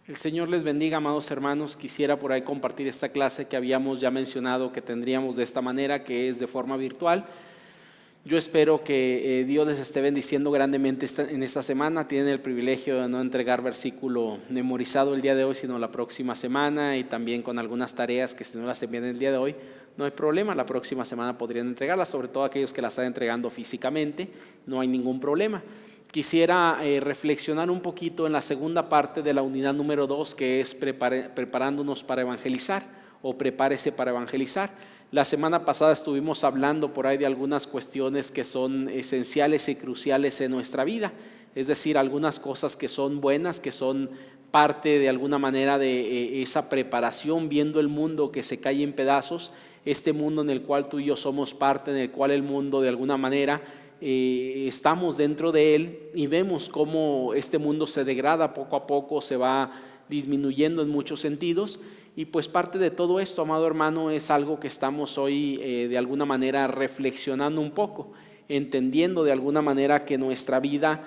El Señor les bendiga, amados hermanos. Quisiera por ahí compartir esta clase que habíamos ya mencionado que tendríamos de esta manera, que es de forma virtual. Yo espero que Dios les esté bendiciendo grandemente en esta semana. Tienen el privilegio de no entregar versículo memorizado el día de hoy, sino la próxima semana, y también con algunas tareas que si no las envían el día de hoy, no hay problema, la próxima semana podrían entregarlas, sobre todo aquellos que las están entregando físicamente, no hay ningún problema. Quisiera reflexionar un poquito en la segunda parte de la unidad número 2, que es preparándonos para evangelizar, o prepárese para evangelizar. La semana pasada estuvimos hablando por ahí de algunas cuestiones que son esenciales y cruciales en nuestra vida, es decir, algunas cosas que son buenas, que son parte de alguna manera de esa preparación, viendo el mundo que se cae en pedazos, este mundo en el cual tú y yo somos parte, en el cual el mundo de alguna manera estamos dentro de él, y vemos cómo este mundo se degrada poco a poco, se va disminuyendo en muchos sentidos. Y pues parte de todo esto, amado hermano, es algo que estamos hoy de alguna manera reflexionando un poco, entendiendo de alguna manera que nuestra vida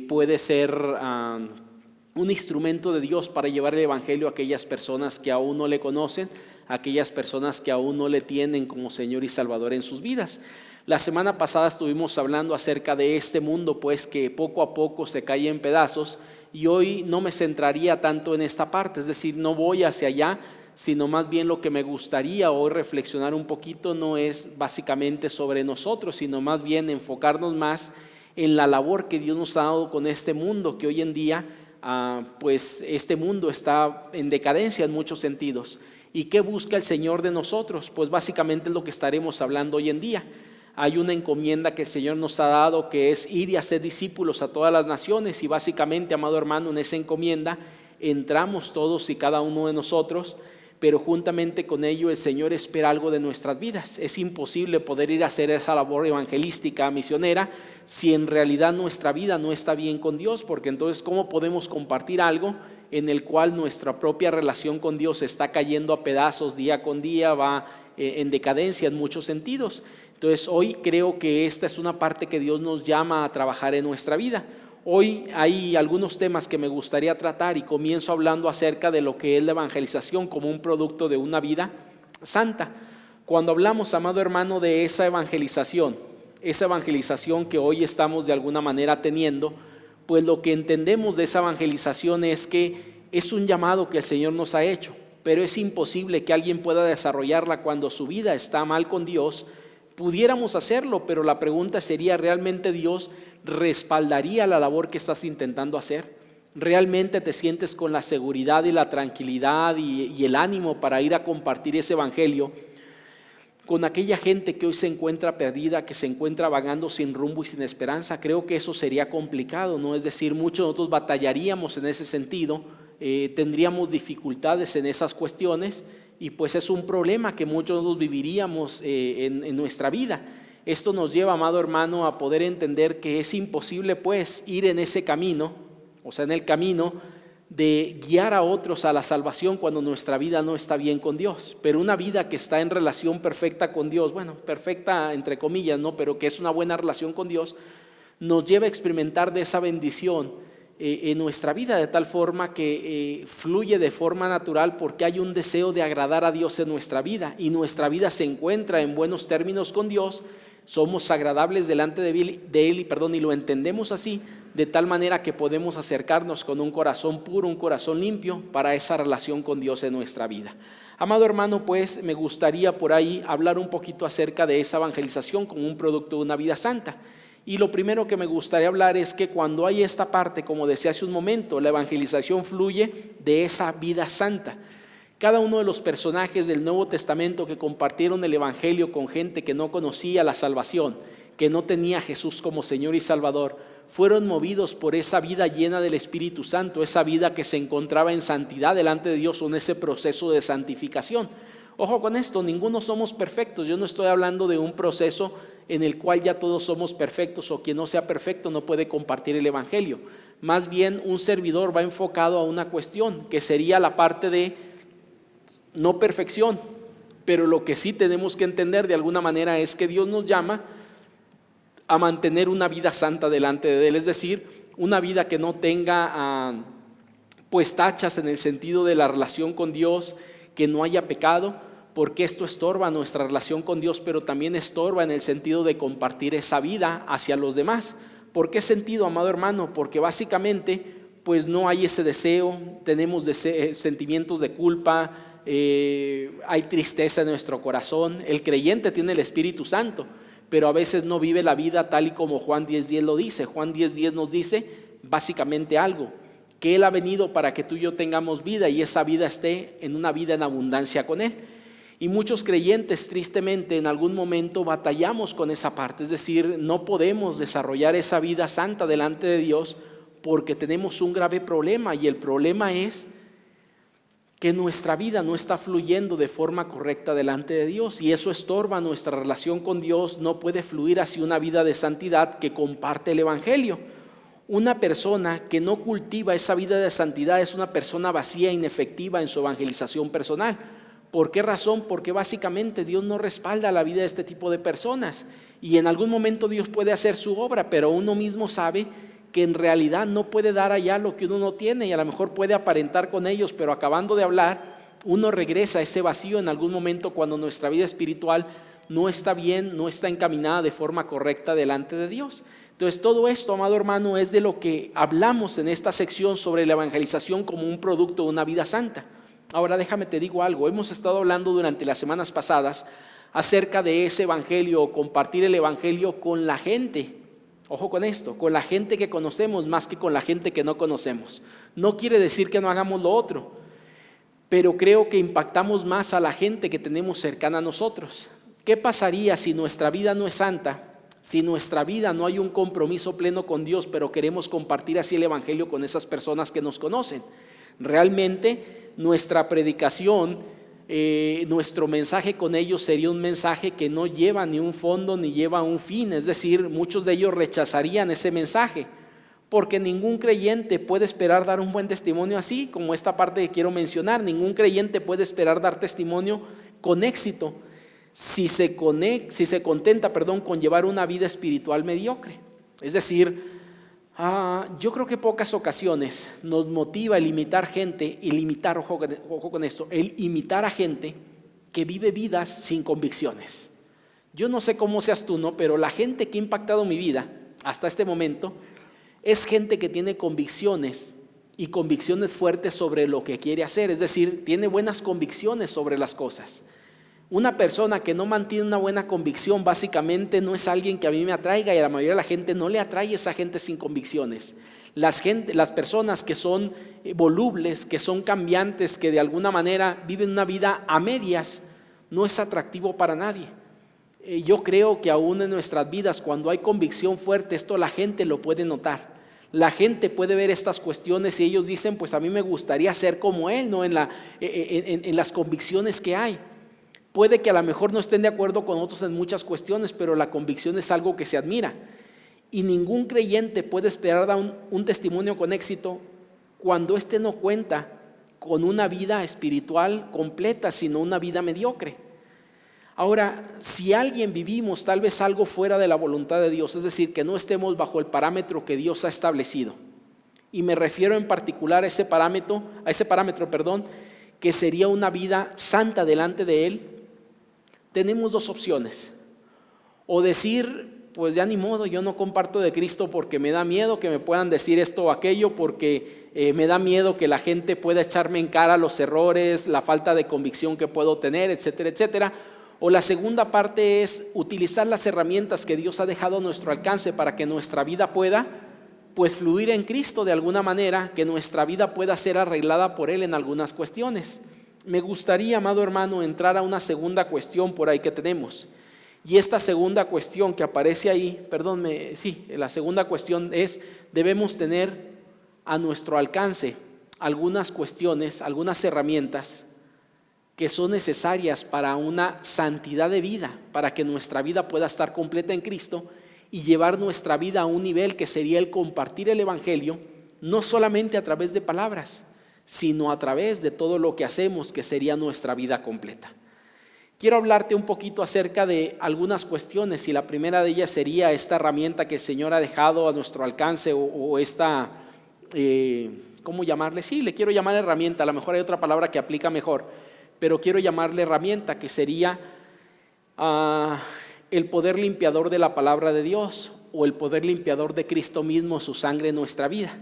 puede ser un instrumento de Dios para llevar el evangelio a aquellas personas que aún no le conocen, a aquellas personas que aún no le tienen como Señor y Salvador en sus vidas. La semana pasada estuvimos hablando acerca de este mundo, pues que poco a poco se cae en pedazos, y hoy no me centraría tanto en esta parte, es decir, no voy hacia allá, sino más bien lo que me gustaría hoy reflexionar un poquito no es básicamente sobre nosotros, sino más bien enfocarnos más en la labor que Dios nos ha dado con este mundo, que hoy en día pues este mundo está en decadencia en muchos sentidos. ¿Y qué busca el Señor de nosotros? Pues básicamente es lo que estaremos hablando hoy en día. Hay una encomienda que el Señor nos ha dado, que es ir y hacer discípulos a todas las naciones, y básicamente, amado hermano, en esa encomienda entramos todos y cada uno de nosotros, pero juntamente con ello el Señor espera algo de nuestras vidas. Es imposible poder ir a hacer esa labor evangelística, misionera, si en realidad nuestra vida no está bien con Dios, porque entonces ¿cómo podemos compartir algo en el cual nuestra propia relación con Dios está cayendo a pedazos día con día, va en decadencia en muchos sentidos? Entonces hoy creo que esta es una parte que Dios nos llama a trabajar en nuestra vida. Hoy hay algunos temas que me gustaría tratar, y comienzo hablando acerca de lo que es la evangelización como un producto de una vida santa. Cuando hablamos, amado hermano, de esa evangelización que hoy estamos de alguna manera teniendo, pues lo que entendemos de esa evangelización es que es un llamado que el Señor nos ha hecho, pero es imposible que alguien pueda desarrollarla cuando su vida está mal con Dios. Pudiéramos hacerlo, pero la pregunta sería, ¿realmente Dios respaldaría la labor que estás intentando hacer? ¿Realmente te sientes con la seguridad y la tranquilidad y el ánimo para ir a compartir ese evangelio con aquella gente que hoy se encuentra perdida, que se encuentra vagando sin rumbo y sin esperanza? Creo que eso sería complicado, ¿no? Es decir, muchos de nosotros batallaríamos en ese sentido, tendríamos dificultades en esas cuestiones, y pues es un problema que muchos de nosotros viviríamos en nuestra vida. Esto nos lleva, amado hermano, a poder entender que es imposible pues ir en ese camino, o sea, en el camino de guiar a otros a la salvación cuando nuestra vida no está bien con Dios. Pero una vida que está en relación perfecta con Dios, bueno, perfecta entre comillas, ¿no? Pero que es una buena relación con Dios, nos lleva a experimentar de esa bendición en nuestra vida, de tal forma que fluye de forma natural, porque hay un deseo de agradar a Dios en nuestra vida, y nuestra vida se encuentra en buenos términos con Dios. Somos agradables delante de Él y lo entendemos así, de tal manera que podemos acercarnos con un corazón puro, un corazón limpio, para esa relación con Dios en nuestra vida. Amado hermano, pues me gustaría por ahí hablar un poquito acerca de esa evangelización como un producto de una vida santa. Y lo primero que me gustaría hablar es que cuando hay esta parte, como decía hace un momento, la evangelización fluye de esa vida santa. Cada uno de los personajes del Nuevo Testamento que compartieron el evangelio con gente que no conocía la salvación, que no tenía a Jesús como Señor y Salvador, fueron movidos por esa vida llena del Espíritu Santo, esa vida que se encontraba en santidad delante de Dios, o en ese proceso de santificación. Ojo con esto, ninguno somos perfectos. Yo no estoy hablando de un proceso en el cual ya todos somos perfectos, o quien no sea perfecto no puede compartir el evangelio. Más bien, un servidor va enfocado a una cuestión que sería la parte de no perfección, pero lo que sí tenemos que entender de alguna manera es que Dios nos llama a mantener una vida santa delante de Él, es decir, una vida que no tenga pues tachas en el sentido de la relación con Dios, que no haya pecado, porque esto estorba nuestra relación con Dios, pero también estorba en el sentido de compartir esa vida hacia los demás. ¿Por qué sentido, amado hermano? Porque básicamente pues no hay ese deseo, tenemos sentimientos de culpa, hay tristeza en nuestro corazón. El creyente tiene el Espíritu Santo, pero a veces no vive la vida tal y como Juan 10:10 lo dice. Juan 10:10 nos dice básicamente algo, que Él ha venido para que tú y yo tengamos vida y esa vida esté en una vida en abundancia con Él. Y muchos creyentes tristemente en algún momento batallamos con esa parte, es decir, no podemos desarrollar esa vida santa delante de Dios porque tenemos un grave problema, y el problema es que nuestra vida no está fluyendo de forma correcta delante de Dios, y eso estorba nuestra relación con Dios. No puede fluir hacia una vida de santidad que comparte el Evangelio. Una persona que no cultiva esa vida de santidad es una persona vacía e inefectiva en su evangelización personal. ¿Por qué razón? Porque básicamente Dios no respalda la vida de este tipo de personas, y en algún momento Dios puede hacer su obra, pero uno mismo sabe que en realidad no puede dar allá lo que uno no tiene, y a lo mejor puede aparentar con ellos, pero acabando de hablar, uno regresa a ese vacío en algún momento cuando nuestra vida espiritual no está bien, no está encaminada de forma correcta delante de Dios. Entonces todo esto, amado hermano, es de lo que hablamos en esta sección sobre la evangelización como un producto de una vida santa. Ahora déjame te digo algo, hemos estado hablando durante las semanas pasadas acerca de ese evangelio, compartir el evangelio con la gente. Ojo con esto, con la gente que conocemos más que con la gente que no conocemos. No quiere decir que no hagamos lo otro, pero creo que impactamos más a la gente que tenemos cercana a nosotros. ¿Qué pasaría si nuestra vida no es santa? Si nuestra vida no hay un compromiso pleno con Dios, pero queremos compartir así el evangelio con esas personas que nos conocen. Realmente nuestra predicación, nuestro mensaje con ellos sería un mensaje que no lleva ni un fondo ni lleva un fin. Es decir, muchos de ellos rechazarían ese mensaje, porque ningún creyente puede esperar dar un buen testimonio así, como esta parte que quiero mencionar. Ningún creyente puede esperar dar testimonio con éxito si se contenta con llevar una vida espiritual mediocre. Es decir, yo creo que pocas ocasiones nos motiva el imitar gente, ojo con esto, el imitar a gente que vive vidas sin convicciones. Yo no sé cómo seas tú, ¿no? Pero la gente que ha impactado mi vida hasta este momento es gente que tiene convicciones, y convicciones fuertes sobre lo que quiere hacer. Es decir, tiene buenas convicciones sobre las cosas. Una persona que no mantiene una buena convicción básicamente no es alguien que a mí me atraiga, y a la mayoría de la gente no le atrae esa gente sin convicciones. Las personas que son volubles, que son cambiantes, que de alguna manera viven una vida a medias, no es atractivo para nadie. Yo creo que aún en nuestras vidas, cuando hay convicción fuerte, esto la gente lo puede notar. La gente puede ver estas cuestiones y ellos dicen, pues a mí me gustaría ser como él, ¿no? En las convicciones que hay. Puede que a lo mejor no estén de acuerdo con otros en muchas cuestiones, pero la convicción es algo que se admira. Y ningún creyente puede esperar dar un testimonio con éxito cuando éste no cuenta con una vida espiritual completa, sino una vida mediocre. Ahora, si alguien vivimos tal vez algo fuera de la voluntad de Dios, es decir, que no estemos bajo el parámetro que Dios ha establecido, y me refiero en particular a ese parámetro, que sería una vida santa delante de Él, tenemos dos opciones. O decir, pues ya ni modo, yo no comparto de Cristo porque me da miedo que me puedan decir esto o aquello, porque me da miedo que la gente pueda echarme en cara los errores, la falta de convicción que puedo tener, etcétera, etcétera. O la segunda parte es utilizar las herramientas que Dios ha dejado a nuestro alcance para que nuestra vida pueda pues fluir en Cristo de alguna manera, que nuestra vida pueda ser arreglada por Él en algunas cuestiones. Me gustaría, amado hermano, entrar a una segunda cuestión por ahí que tenemos. Y esta segunda cuestión que aparece ahí, la segunda cuestión es, debemos tener a nuestro alcance algunas cuestiones, algunas herramientas que son necesarias para una santidad de vida, para que nuestra vida pueda estar completa en Cristo y llevar nuestra vida a un nivel que sería el compartir el Evangelio, no solamente a través de palabras, sino a través de todo lo que hacemos, que sería nuestra vida completa. Quiero hablarte un poquito acerca de algunas cuestiones, y la primera de ellas sería esta herramienta que el Señor ha dejado a nuestro alcance, o esta ¿cómo llamarle? Sí, le quiero llamar herramienta, a lo mejor hay otra palabra que aplica mejor, pero quiero llamarle herramienta, que sería el poder limpiador de la palabra de Dios, o el poder limpiador de Cristo mismo, su sangre en nuestra vida.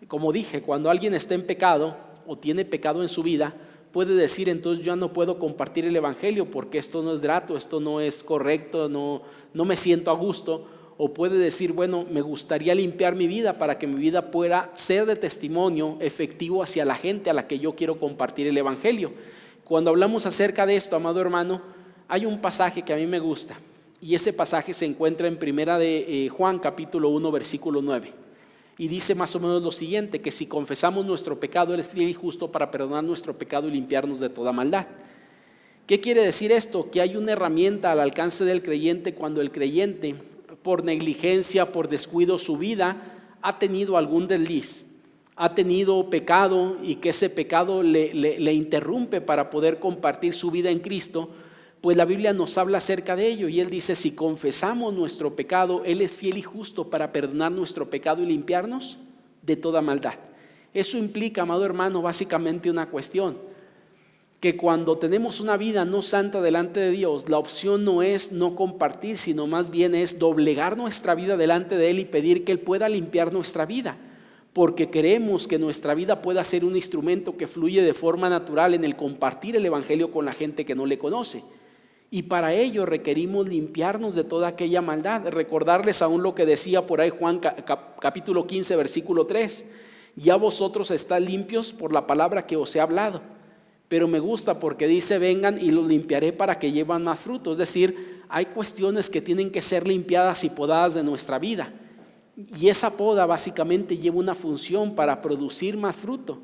Como dije, cuando alguien está en pecado o tiene pecado en su vida, puede decir: entonces yo no puedo compartir el evangelio porque esto no es grato, esto no es correcto, no me siento a gusto. O puede decir: bueno, me gustaría limpiar mi vida para que mi vida pueda ser de testimonio efectivo hacia la gente a la que yo quiero compartir el evangelio. Cuando hablamos acerca de esto, amado hermano, hay un pasaje que a mí me gusta, y ese pasaje se encuentra en primera de Juan capítulo 1 versículo 9, y dice más o menos lo siguiente: que si confesamos nuestro pecado, Él es fiel y justo para perdonar nuestro pecado y limpiarnos de toda maldad. ¿Qué quiere decir esto? Que hay una herramienta al alcance del creyente cuando el creyente, por negligencia, por descuido, su vida ha tenido algún desliz, ha tenido pecado, y que ese pecado le interrumpe para poder compartir su vida en Cristo. Pues la Biblia nos habla acerca de ello, y Él dice: si confesamos nuestro pecado, Él es fiel y justo para perdonar nuestro pecado y limpiarnos de toda maldad. Eso implica, amado hermano, básicamente una cuestión: que cuando tenemos una vida no santa delante de Dios, la opción no es no compartir, sino más bien es doblegar nuestra vida delante de Él y pedir que Él pueda limpiar nuestra vida, porque queremos que nuestra vida pueda ser un instrumento que fluye de forma natural en el compartir el evangelio con la gente que no le conoce. Y para ello requerimos limpiarnos de toda aquella maldad. Recordarles aún lo que decía por ahí Juan capítulo 15 versículo 3: ya vosotros estáis limpios por la palabra que os he hablado. Pero me gusta porque dice: vengan y los limpiaré para que lleven más fruto. Es decir, hay cuestiones que tienen que ser limpiadas y podadas de nuestra vida, y esa poda básicamente lleva una función para producir más fruto.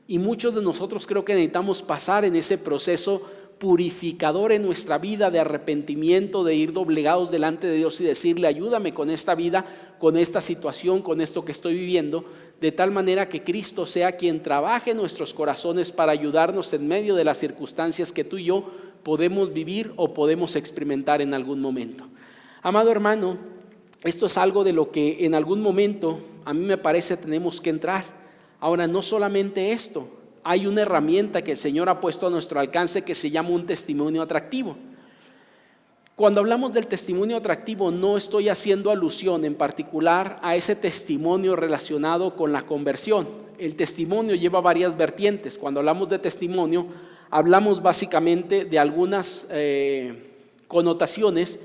Y muchos de nosotros creo que necesitamos pasar en ese proceso purificador en nuestra vida, de arrepentimiento, de ir doblegados delante de Dios y decirle: ayúdame con esta vida, con esta situación, con esto que estoy viviendo, de tal manera que Cristo sea quien trabaje en nuestros corazones para ayudarnos en medio de las circunstancias que tú y yo podemos vivir o podemos experimentar en algún momento. Amado hermano, esto es algo de lo que en algún momento a mí me parece tenemos que entrar. Ahora, no solamente esto, hay una herramienta que el Señor ha puesto a nuestro alcance que se llama un testimonio atractivo. Cuando hablamos del testimonio atractivo, no estoy haciendo alusión en particular a ese testimonio relacionado con la conversión. El testimonio lleva varias vertientes. Cuando hablamos de testimonio, hablamos básicamente de algunas connotaciones,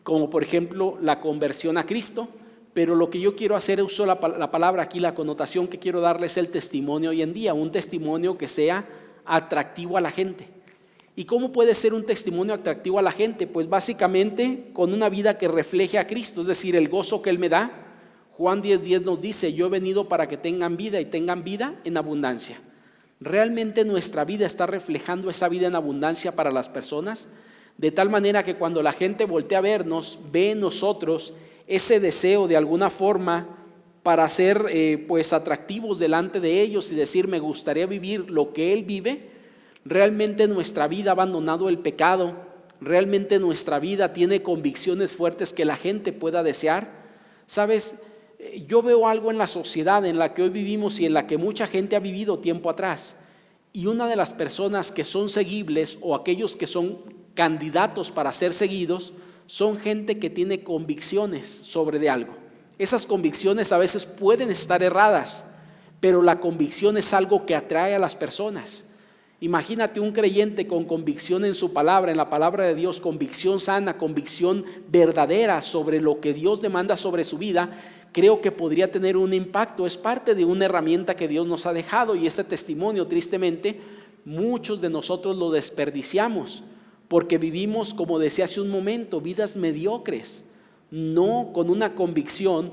como por ejemplo la conversión a Cristo. Pero lo que yo quiero hacer, uso la palabra aquí, la connotación que quiero darle es el testimonio hoy en día, un testimonio que sea atractivo a la gente. ¿Y cómo puede ser un testimonio atractivo a la gente? Pues básicamente con una vida que refleje a Cristo, es decir, el gozo que Él me da. Juan 10:10 nos dice: yo he venido para que tengan vida y tengan vida en abundancia. ¿Realmente nuestra vida está reflejando esa vida en abundancia para las personas? De tal manera que cuando la gente voltea a vernos, ve en nosotros ese deseo de alguna forma para ser pues atractivos delante de ellos y decir: me gustaría vivir lo que Él vive. Realmente nuestra vida ha abandonado el pecado, realmente nuestra vida tiene convicciones fuertes que la gente pueda desear. Sabes, yo veo algo en la sociedad en la que hoy vivimos y en la que mucha gente ha vivido tiempo atrás, y una de las personas que son seguibles o aquellos que son candidatos para ser seguidos son gente que tiene convicciones sobre de algo. Esas convicciones a veces pueden estar erradas, pero la convicción es algo que atrae a las personas. Imagínate un creyente con convicción en su palabra, en la palabra de Dios, convicción sana, convicción verdadera sobre lo que Dios demanda sobre su vida. Creo que podría tener un impacto. Es parte de una herramienta que Dios nos ha dejado, y este testimonio, tristemente, muchos de nosotros lo desperdiciamos porque vivimos, como decía hace un momento, vidas mediocres, no con una convicción,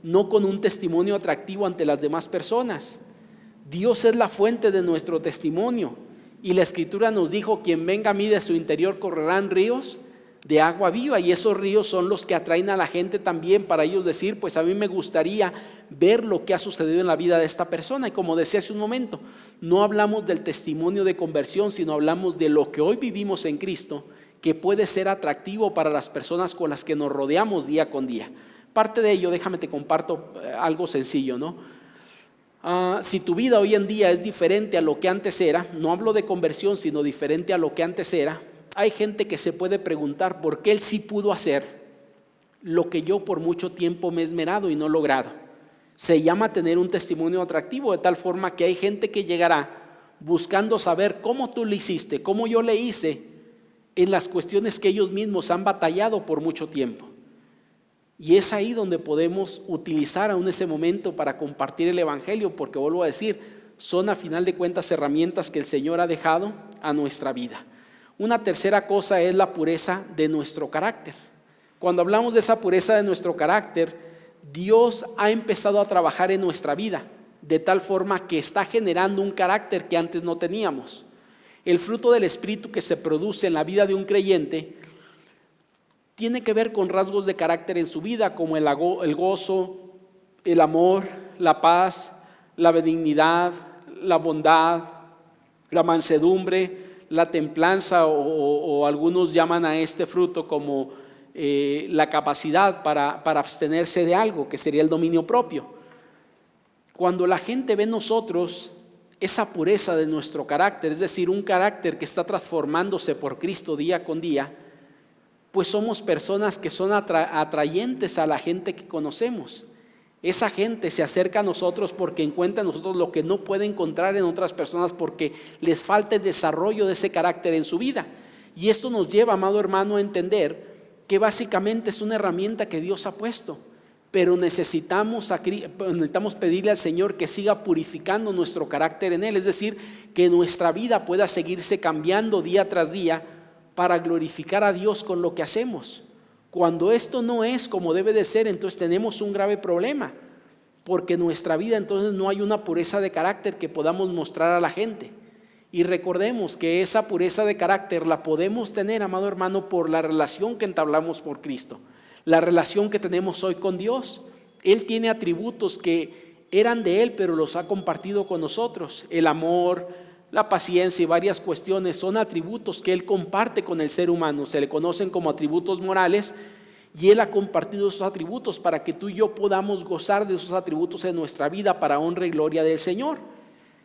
no con un testimonio atractivo ante las demás personas. Dios es la fuente de nuestro testimonio, y la Escritura nos dijo: quien venga a mí, de su interior correrán ríos de agua viva. Y esos ríos son los que atraen a la gente también, para ellos decir: pues a mí me gustaría ver lo que ha sucedido en la vida de esta persona. Y como decía hace un momento, no hablamos del testimonio de conversión, sino hablamos de lo que hoy vivimos en Cristo, que puede ser atractivo para las personas con las que nos rodeamos día con día. Parte de ello, déjame te comparto algo sencillo, ¿no? Si tu vida hoy en día es diferente a lo que antes era, no hablo de conversión, sino diferente a lo que antes era, hay gente que se puede preguntar por qué él sí pudo hacer lo que yo por mucho tiempo me he esmerado y no he logrado. Se llama tener un testimonio atractivo, de tal forma que hay gente que llegará buscando saber cómo tú le hiciste, cómo yo le hice en las cuestiones que ellos mismos han batallado por mucho tiempo. Y es ahí donde podemos utilizar aún ese momento para compartir el evangelio, porque vuelvo a decir, son a final de cuentas herramientas que el Señor ha dejado a nuestra vida. Una tercera cosa es la pureza de nuestro carácter. Cuando hablamos de esa pureza de nuestro carácter, Dios ha empezado a trabajar en nuestra vida, de tal forma que está generando un carácter que antes no teníamos. El fruto del Espíritu que se produce en la vida de un creyente tiene que ver con rasgos de carácter en su vida, como el gozo, el amor, la paz, la benignidad, la bondad, la mansedumbre, la templanza, o algunos llaman a este fruto como la capacidad para abstenerse de algo, que sería el dominio propio. Cuando la gente ve en nosotros esa pureza de nuestro carácter, es decir, un carácter que está transformándose por Cristo día con día, pues somos personas que son atrayentes a la gente que conocemos. Esa gente se acerca a nosotros porque encuentra en nosotros lo que no puede encontrar en otras personas, porque les falta el desarrollo de ese carácter en su vida. Y esto nos lleva, amado hermano, a entender que básicamente es una herramienta que Dios ha puesto, pero necesitamos pedirle al Señor que siga purificando nuestro carácter en Él, es decir, que nuestra vida pueda seguirse cambiando día tras día para glorificar a Dios con lo que hacemos. Cuando esto no es como debe de ser, entonces tenemos un grave problema, porque en nuestra vida entonces no hay una pureza de carácter que podamos mostrar a la gente. Y recordemos que esa pureza de carácter la podemos tener, amado hermano, por la relación que entablamos por Cristo, la relación que tenemos hoy con Dios. Él tiene atributos que eran de Él, pero los ha compartido con nosotros. El amor, la paciencia y varias cuestiones son atributos que Él comparte con el ser humano. Se le conocen como atributos morales, y Él ha compartido esos atributos para que tú y yo podamos gozar de esos atributos en nuestra vida para honra y gloria del Señor.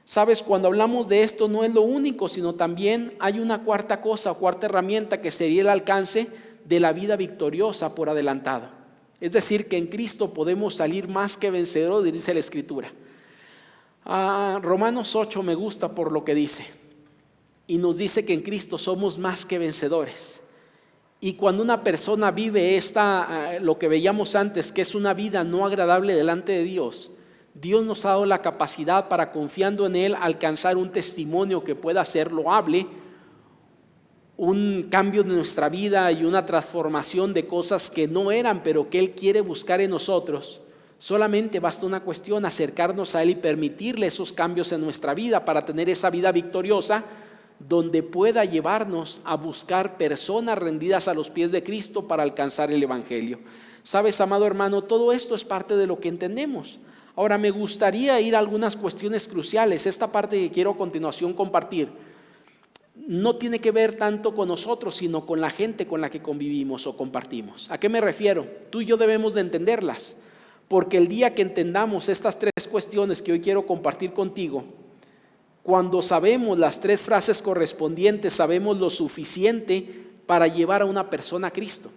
Sabes, cuando hablamos de esto no es lo único, sino también hay una cuarta cosa, cuarta herramienta, que sería el alcance de la vida victoriosa por adelantado. Es decir, que en Cristo podemos salir más que vencedores, dice la Escritura. Romanos 8 me gusta por lo que dice, y nos dice que en Cristo somos más que vencedores. Y cuando una persona vive lo que veíamos antes, que es una vida no agradable delante de Dios, Dios nos ha dado la capacidad para, confiando en Él, alcanzar un testimonio que pueda ser loable, un cambio de nuestra vida y una transformación de cosas que no eran, pero que Él quiere buscar en nosotros. Solamente basta una cuestión: acercarnos a Él y permitirle esos cambios en nuestra vida para tener esa vida victoriosa, donde pueda llevarnos a buscar personas rendidas a los pies de Cristo para alcanzar el Evangelio. Sabes, amado hermano, todo esto es parte de lo que entendemos. Ahora me gustaría ir a algunas cuestiones cruciales. Esta parte que quiero a continuación compartir no tiene que ver tanto con nosotros, sino con la gente con la que convivimos o compartimos. ¿A qué me refiero? Tú y yo debemos de entenderlas, porque el día que entendamos estas tres cuestiones que hoy quiero compartir contigo, cuando sabemos las tres frases correspondientes, sabemos lo suficiente para llevar a una persona a Cristo.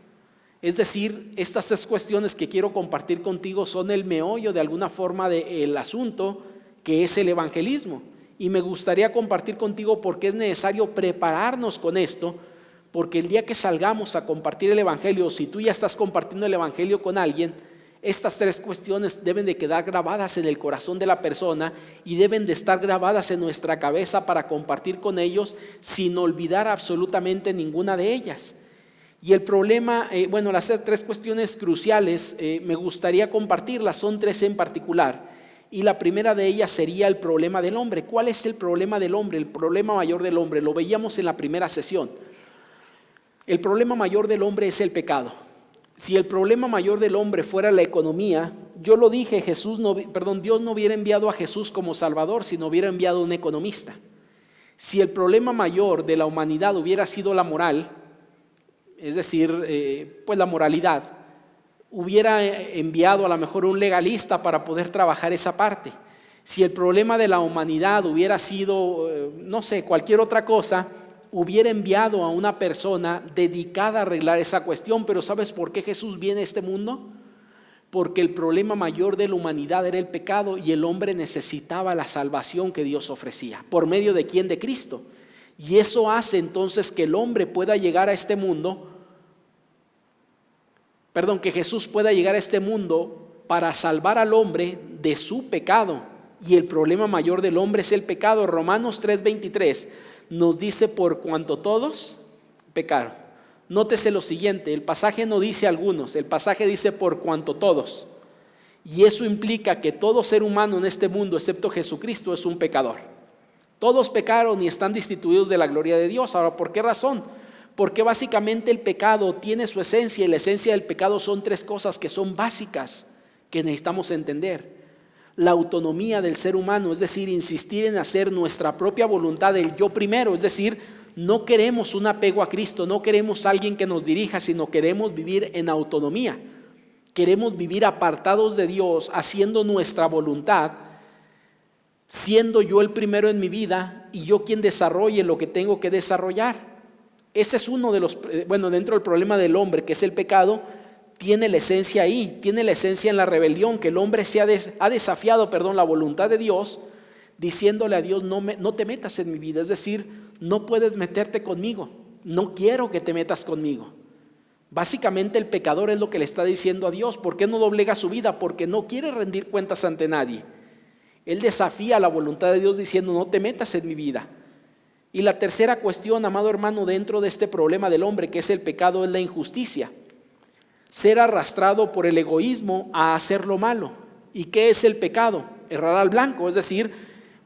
Es decir, estas tres cuestiones que quiero compartir contigo son el meollo de alguna forma del asunto, que es el evangelismo. Y me gustaría compartir contigo por qué es necesario prepararnos con esto, porque el día que salgamos a compartir el evangelio, si tú ya estás compartiendo el evangelio con alguien, estas tres cuestiones deben de quedar grabadas en el corazón de la persona y deben de estar grabadas en nuestra cabeza para compartir con ellos sin olvidar absolutamente ninguna de ellas. Y el problema, las tres cuestiones cruciales me gustaría compartirlas, son tres en particular. Y la primera de ellas sería el problema del hombre. ¿Cuál es el problema del hombre? El problema mayor del hombre, lo veíamos en la primera sesión. El problema mayor del hombre es el pecado. Si el problema mayor del hombre fuera la economía, yo lo dije, Dios no hubiera enviado a Jesús como Salvador, sino hubiera enviado a un economista. Si el problema mayor de la humanidad hubiera sido la moral, es decir, la moralidad, hubiera enviado a lo mejor un legalista para poder trabajar esa parte. Si el problema de la humanidad hubiera sido, no sé, cualquier otra cosa, hubiera enviado a una persona dedicada a arreglar esa cuestión. Pero ¿sabes por qué Jesús viene a este mundo? Porque el problema mayor de la humanidad era el pecado y el hombre necesitaba la salvación que Dios ofrecía. ¿Por medio de quién? De Cristo. Y eso hace entonces que el hombre pueda llegar a este mundo, que Jesús pueda llegar a este mundo para salvar al hombre de su pecado. Y el problema mayor del hombre es el pecado. Romanos 3:23 nos dice: por cuanto todos pecaron. Nótese lo siguiente, el pasaje no dice algunos, el pasaje dice por cuanto todos. Y eso implica que todo ser humano en este mundo, excepto Jesucristo, es un pecador. Todos pecaron y están destituidos de la gloria de Dios. Ahora, ¿por qué razón? Porque básicamente el pecado tiene su esencia, y la esencia del pecado son tres cosas que son básicas, que necesitamos entender. La autonomía del ser humano, es decir, insistir en hacer nuestra propia voluntad, el yo primero, es decir, no queremos un apego a Cristo, no queremos alguien que nos dirija, sino queremos vivir en autonomía. Queremos vivir apartados de Dios, haciendo nuestra voluntad, siendo yo el primero en mi vida y yo quien desarrolle lo que tengo que desarrollar. Ese es uno de los, dentro del problema del hombre, que es el pecado, tiene la esencia ahí, tiene la esencia en la rebelión, que el hombre ha desafiado la voluntad de Dios, diciéndole a Dios: no te metas en mi vida, es decir, no puedes meterte conmigo, no quiero que te metas conmigo. Básicamente el pecador es lo que le está diciendo a Dios. ¿Por qué no doblega su vida? Porque no quiere rendir cuentas ante nadie. Él desafía la voluntad de Dios diciendo: no te metas en mi vida. Y la tercera cuestión, amado hermano, dentro de este problema del hombre, que es el pecado, es la injusticia. Ser arrastrado por el egoísmo a hacer lo malo. ¿Y qué es el pecado? Errar al blanco, es decir,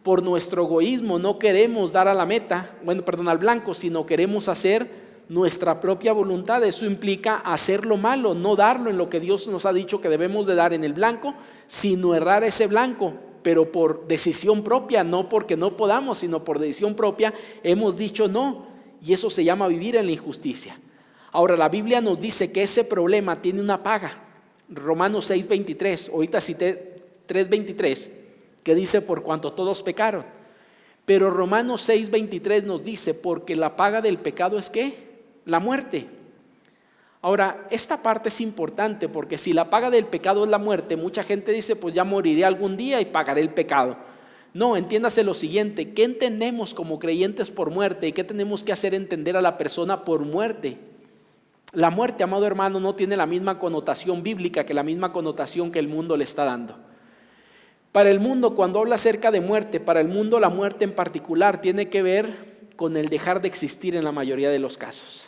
por nuestro egoísmo no queremos dar a la meta, al blanco, sino queremos hacer nuestra propia voluntad. Eso implica hacer lo malo, no darlo en lo que Dios nos ha dicho que debemos de dar en el blanco, sino errar ese blanco, pero por decisión propia, no porque no podamos, sino por decisión propia hemos dicho no, y eso se llama vivir en la injusticia. Ahora, la Biblia nos dice que ese problema tiene una paga. Romanos 6:23, ahorita cité 3:23, que dice: por cuanto todos pecaron. Pero Romanos 6:23 nos dice: porque la paga del pecado es ¿qué? La muerte. Ahora, esta parte es importante, porque si la paga del pecado es la muerte, mucha gente dice: pues ya moriré algún día y pagaré el pecado. No, entiéndase lo siguiente: ¿qué entendemos como creyentes por muerte? ¿Y qué tenemos que hacer entender a la persona por muerte? La muerte, amado hermano, no tiene la misma connotación bíblica que la misma connotación que el mundo le está dando. Para el mundo, cuando habla acerca de muerte, para el mundo la muerte en particular tiene que ver con el dejar de existir en la mayoría de los casos.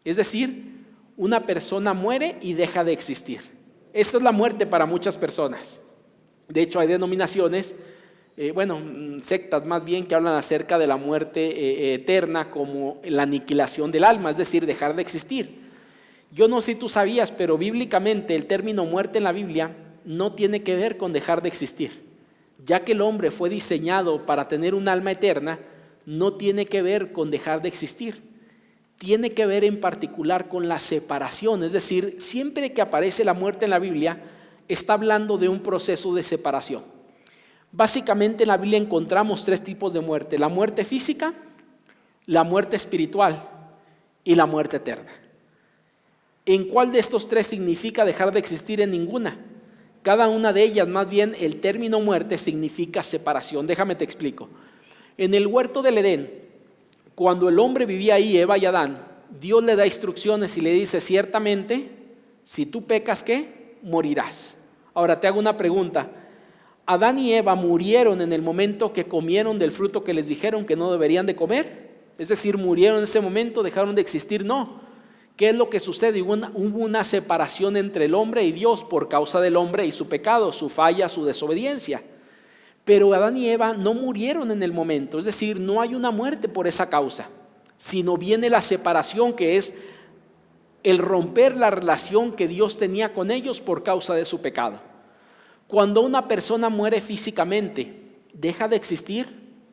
Es decir, una persona muere y deja de existir. Esta es la muerte para muchas personas. De hecho, hay denominaciones, sectas más bien, que hablan acerca de la muerte eterna como la aniquilación del alma, es decir, dejar de existir. Yo no sé si tú sabías, pero bíblicamente el término muerte en la Biblia no tiene que ver con dejar de existir. Ya que el hombre fue diseñado para tener un alma eterna, no tiene que ver con dejar de existir. Tiene que ver en particular con la separación. Es decir, siempre que aparece la muerte en la Biblia, está hablando de un proceso de separación. Básicamente en la Biblia encontramos tres tipos de muerte: la muerte física, la muerte espiritual y la muerte eterna. ¿En cuál de estos tres significa dejar de existir? En ninguna. Cada una de ellas, más bien, el término muerte significa separación. Déjame te explico. En el huerto del Edén, cuando el hombre vivía ahí, Eva y Adán, Dios le da instrucciones y le dice: ciertamente, si tú pecas, ¿qué? Morirás. Ahora te hago una pregunta: ¿Adán y Eva murieron en el momento que comieron del fruto que les dijeron que no deberían de comer? Es decir, ¿murieron en ese momento? ¿Dejaron de existir? No. ¿Qué es lo que sucede? Hubo una separación entre el hombre y Dios por causa del hombre y su pecado, su falla, su desobediencia. Pero Adán y Eva no murieron en el momento, es decir, no hay una muerte por esa causa, sino viene la separación, que es el romper la relación que Dios tenía con ellos por causa de su pecado. Cuando una persona muere físicamente, ¿deja de existir?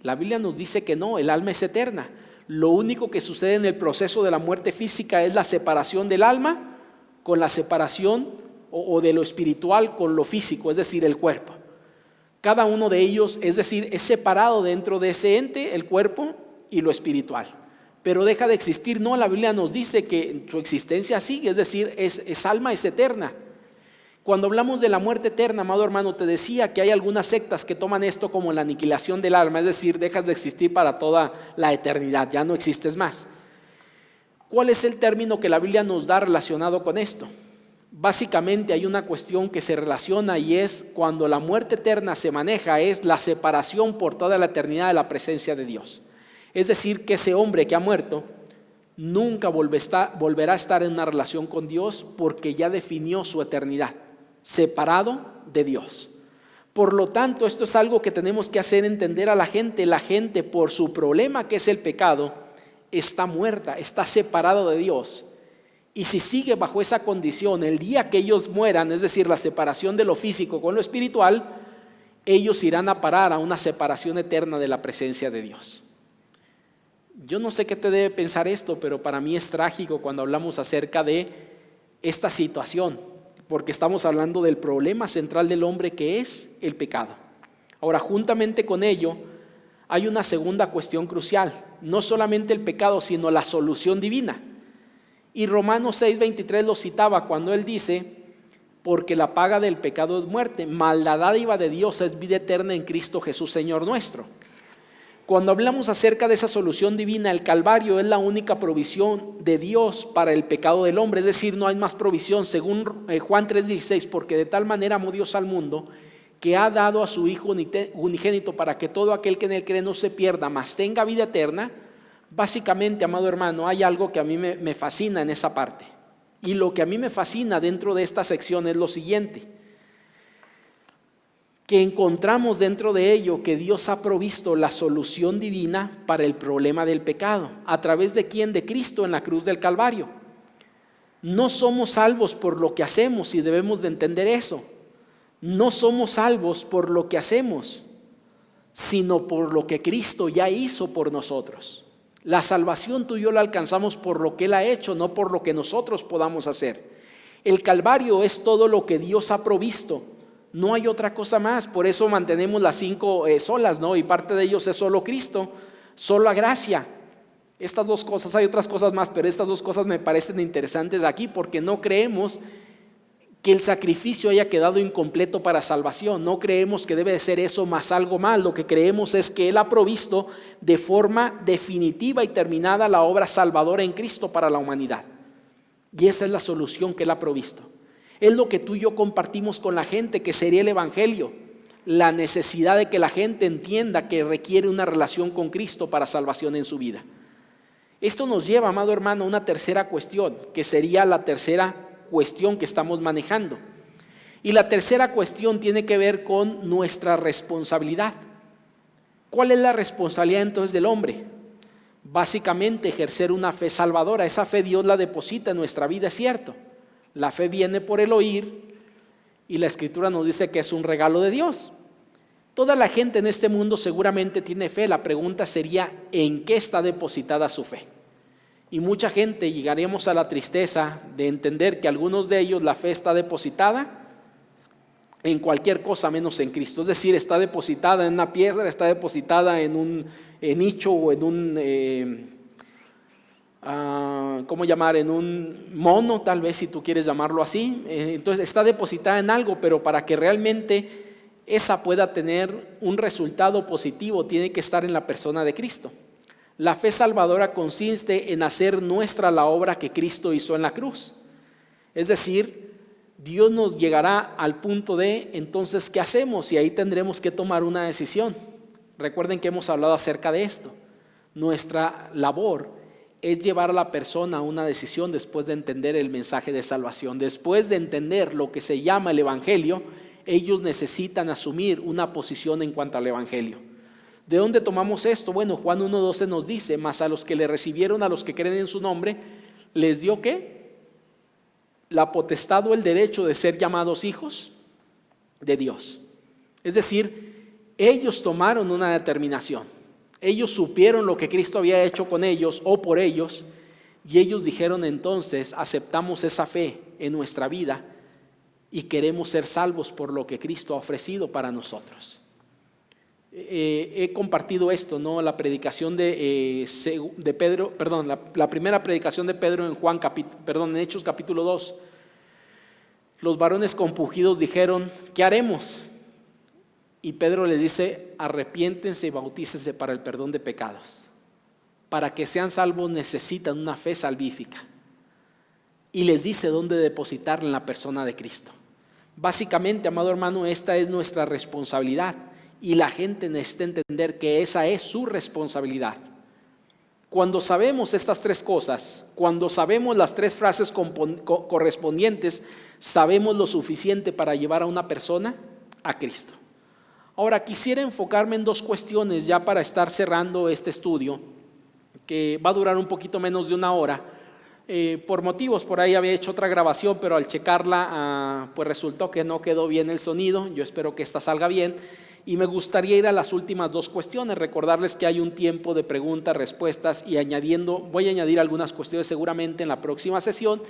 La Biblia nos dice que no, el alma es eterna. Lo único que sucede en el proceso de la muerte física es la separación del alma con la separación o de lo espiritual con lo físico, es decir, el cuerpo. Cada uno de ellos, es decir, es separado dentro de ese ente, el cuerpo y lo espiritual. Pero deja de existir. No, la Biblia nos dice que su existencia sigue, es decir, es alma, es eterna. Cuando hablamos de la muerte eterna, amado hermano, te decía que hay algunas sectas que toman esto como la aniquilación del alma, es decir, dejas de existir para toda la eternidad, ya no existes más. ¿Cuál es el término que la Biblia nos da relacionado con esto? Básicamente hay una cuestión que se relaciona y es cuando la muerte eterna se maneja, es la separación por toda la eternidad de la presencia de Dios. Es decir, que ese hombre que ha muerto nunca volverá a estar en una relación con Dios porque ya definió su eternidad, separado de Dios. Por lo tanto, esto es algo que tenemos que hacer entender a la gente. La gente, por su problema que es el pecado, está muerta, está separado de Dios. Y si sigue bajo esa condición, el día que ellos mueran, es decir, la separación de lo físico con lo espiritual, ellos irán a parar a una separación eterna de la presencia de Dios. Yo no sé qué te debe pensar esto, pero para mí es trágico cuando hablamos acerca de esta situación, porque estamos hablando del problema central del hombre, que es el pecado. Ahora, juntamente con ello, hay una segunda cuestión crucial, no solamente el pecado, sino la solución divina. Y Romanos 6:23 lo citaba cuando él dice: porque la paga del pecado es muerte, mas la dádiva de Dios es vida eterna en Cristo Jesús, Señor nuestro. Cuando hablamos acerca de esa solución divina, el Calvario es la única provisión de Dios para el pecado del hombre, es decir, no hay más provisión, según Juan 3:16, porque de tal manera amó Dios al mundo, que ha dado a su Hijo unigénito para que todo aquel que en él cree no se pierda, mas tenga vida eterna. Básicamente, amado hermano, hay algo que a mí me fascina en esa parte. Y lo que a mí me fascina dentro de esta sección es lo siguiente: que encontramos dentro de ello que Dios ha provisto la solución divina para el problema del pecado. ¿A través de quién? De Cristo en la cruz del Calvario. No somos salvos por lo que hacemos, y debemos de entender eso. No somos salvos por lo que hacemos, sino por lo que Cristo ya hizo por nosotros. La salvación tú y yo la alcanzamos por lo que Él ha hecho, no por lo que nosotros podamos hacer. El Calvario es todo lo que Dios ha provisto. No hay otra cosa más. Por eso mantenemos las 5 solas, ¿no? Y parte de ellos es solo Cristo, sola gracia. Estas dos cosas, hay otras cosas más, pero estas dos cosas me parecen interesantes aquí, porque no creemos que el sacrificio haya quedado incompleto para salvación. No creemos que debe de ser eso más algo más. Lo que creemos es que Él ha provisto de forma definitiva y terminada la obra salvadora en Cristo para la humanidad. Y esa es la solución que Él ha provisto. Es lo que tú y yo compartimos con la gente, que sería el Evangelio. La necesidad de que la gente entienda que requiere una relación con Cristo para salvación en su vida. Esto nos lleva, amado hermano, a una tercera cuestión, que sería la tercera cuestión que estamos manejando. Y la tercera cuestión tiene que ver con nuestra responsabilidad. ¿Cuál es la responsabilidad entonces del hombre? Básicamente ejercer una fe salvadora. Esa fe Dios la deposita en nuestra vida, es cierto. La fe viene por el oír, y la Escritura nos dice que es un regalo de Dios. Toda la gente en este mundo seguramente tiene fe. La pregunta sería: ¿en qué está depositada su fe? Y mucha gente llegaremos a la tristeza de entender que algunos de ellos la fe está depositada en cualquier cosa menos en Cristo. Es decir, está depositada en una piedra, está depositada en un nicho o en un... en un mono, tal vez, si tú quieres llamarlo así. Entonces está depositada en algo, pero para que realmente esa pueda tener un resultado positivo, tiene que estar en la persona de Cristo. La fe salvadora consiste en hacer nuestra la obra que Cristo hizo en la cruz. Es decir, Dios nos llegará al punto de, entonces, ¿qué hacemos? Y ahí tendremos que tomar una decisión. Recuerden que hemos hablado acerca de esto. Nuestra labor es llevar a la persona a una decisión después de entender el mensaje de salvación. Después de entender lo que se llama el Evangelio, ellos necesitan asumir una posición en cuanto al Evangelio. ¿De dónde tomamos esto? Bueno, Juan 1:12 nos dice: mas a los que le recibieron, a los que creen en su nombre, les dio ¿qué? La potestad o el derecho de ser llamados hijos de Dios. Es decir, ellos tomaron una determinación. Ellos supieron lo que Cristo había hecho con ellos o por ellos, y ellos dijeron entonces: aceptamos esa fe en nuestra vida y queremos ser salvos por lo que Cristo ha ofrecido para nosotros. he compartido esto, ¿no? La predicación de Pedro, perdón, la primera predicación de Pedro en Hechos capítulo 2. Los varones compungidos dijeron: ¿qué haremos? Y Pedro les dice: arrepiéntense y bautícense para el perdón de pecados. Para que sean salvos necesitan una fe salvífica. Y les dice dónde depositarla en la persona de Cristo. Básicamente, amado hermano, esta es nuestra responsabilidad. Y la gente necesita entender que esa es su responsabilidad. Cuando sabemos estas tres cosas, cuando sabemos las tres frases correspondientes, sabemos lo suficiente para llevar a una persona a Cristo. Ahora, quisiera enfocarme en dos cuestiones ya para estar cerrando este estudio, que va a durar un poquito menos de una hora. Por motivos, por ahí había hecho otra grabación, pero al checarla, pues resultó que no quedó bien el sonido. Yo espero que esta salga bien. Y me gustaría ir a las últimas dos cuestiones, recordarles que hay un tiempo de preguntas, respuestas y voy a añadir algunas cuestiones seguramente en la próxima sesión,